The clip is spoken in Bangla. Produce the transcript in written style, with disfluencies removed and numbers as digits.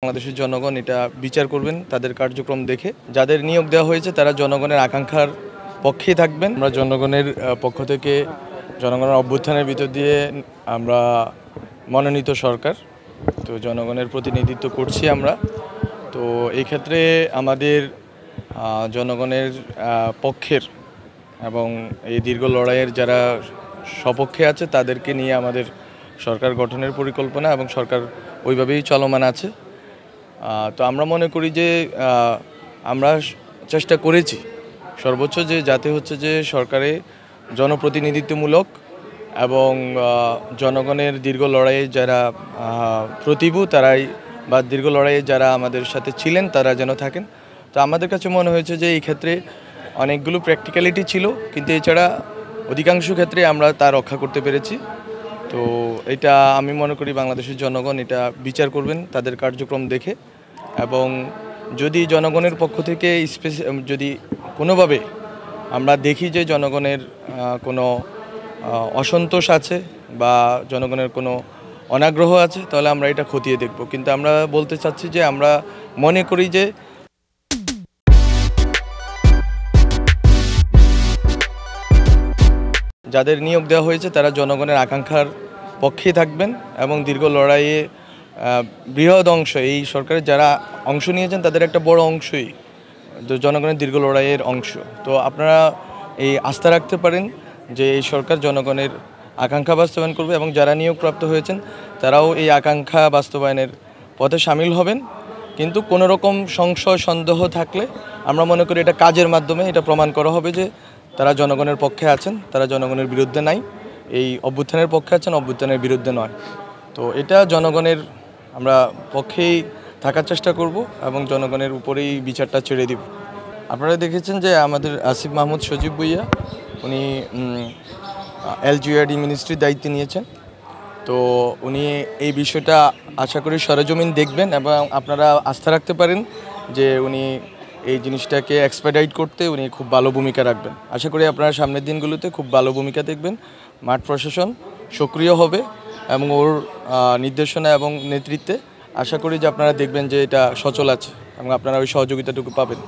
বাংলাদেশের জনগণ এটা বিচার করবেন তাদের কার্যক্রম দেখে। যাদের নিয়োগ দেওয়া হয়েছে তারা জনগণের আকাঙ্ক্ষার পক্ষেই থাকবেন। আমরা জনগণের পক্ষ থেকে জনগণের অভ্যুত্থানের ভিতর দিয়ে আমরা মনোনীত সরকার, তো জনগণের প্রতিনিধিত্ব করছি আমরা। তো এই ক্ষেত্রে আমাদের জনগণের পক্ষের এবং এই দীর্ঘ লড়াইয়ের যারা সপক্ষে আছে তাদেরকে নিয়ে আমাদের সরকার গঠনের পরিকল্পনা এবং সরকার ওইভাবেই চলমান আছে। তো আমরা মনে করি যে আমরা চেষ্টা করেছি সর্বোচ্চ যে যাতে হচ্ছে যে সরকারে জনপ্রতিনিধিত্বমূলক এবং জনগণের দীর্ঘ লড়াইয়ে যারা প্রতিভূ তারাই বা দীর্ঘ লড়াইয়ে যারা আমাদের সাথে ছিলেন তারা যেন থাকেন। তো আমাদের কাছে মনে হয়েছে যে এই ক্ষেত্রে অনেকগুলো প্র্যাকটিক্যালিটি ছিল, কিন্তু এছাড়া অধিকাংশ ক্ষেত্রে আমরা তা রক্ষা করতে পেরেছি। তো এটা আমি মনে করি বাংলাদেশের জনগণ এটা বিচার করবেন তাদের কার্যক্রম দেখে, এবং যদি জনগণের পক্ষ থেকে যদি কোনোভাবে আমরা দেখি যে জনগণের কোনো অসন্তোষ আছে বা জনগণের কোনো অনাগ্রহ আছে তাহলে আমরা এটা খতিয়ে দেখব। কিন্তু আমরা বলতে চাচ্ছি যে আমরা মনে করি যে যাদের নিয়োগ দেওয়া হয়েছে তারা জনগণের আকাঙ্ক্ষার পক্ষেই থাকবেন এবং দীর্ঘ লড়াইয়ে বৃহৎ অংশ এই সরকারের যারা অংশ নিয়েছেন তাদের একটা বড় অংশই জনগণের দীর্ঘ লড়াইয়ের অংশ। তো আপনারা এই আস্থা রাখতে পারেন যে এই সরকার জনগণের আকাঙ্ক্ষা বাস্তবায়ন করবে এবং যারা নিয়োগপ্রাপ্ত হয়েছেন তারাও এই আকাঙ্ক্ষা বাস্তবায়নের পথে সামিল হবেন। কিন্তু কোনো রকম সংশয় সন্দেহ থাকলে আমরা মনে করি এটা কাজের মাধ্যমে এটা প্রমাণ করা হবে যে তারা জনগণের পক্ষে আছেন, তারা জনগণের বিরুদ্ধে নাই, এই অভ্যুত্থানের পক্ষে আছেন, অভ্যুত্থানের বিরুদ্ধে নয়। তো এটা জনগণের আমরা পক্ষেই থাকার চেষ্টা করব এবং জনগণের উপরেই বিচারটা ছেড়ে দিব। আপনারা দেখেছেন যে আমাদের আসিফ মাহমুদ সজীব ভুইয়া উনি LGRD মিনিস্ট্রির দায়িত্ব নিয়েছেন। তো উনি এই বিষয়টা আশা করি সরেজমিন দেখবেন এবং আপনারা আস্থা রাখতে পারেন যে উনি এই জিনিসটাকে এক্সপেডাইট করতে উনি খুব ভালো ভূমিকা রাখবেন। আশা করি আপনারা সামনের দিনগুলোতে খুব ভালো ভূমিকা দেখবেন। মাঠ প্রশাসন সক্রিয় হবে এবং ওর নির্দেশনা এবং নেতৃত্বে আশা করি যে আপনারা দেখবেন যে এটা সচল আছে এবং আপনারা ওই সহযোগিতাটুকু পাবেন।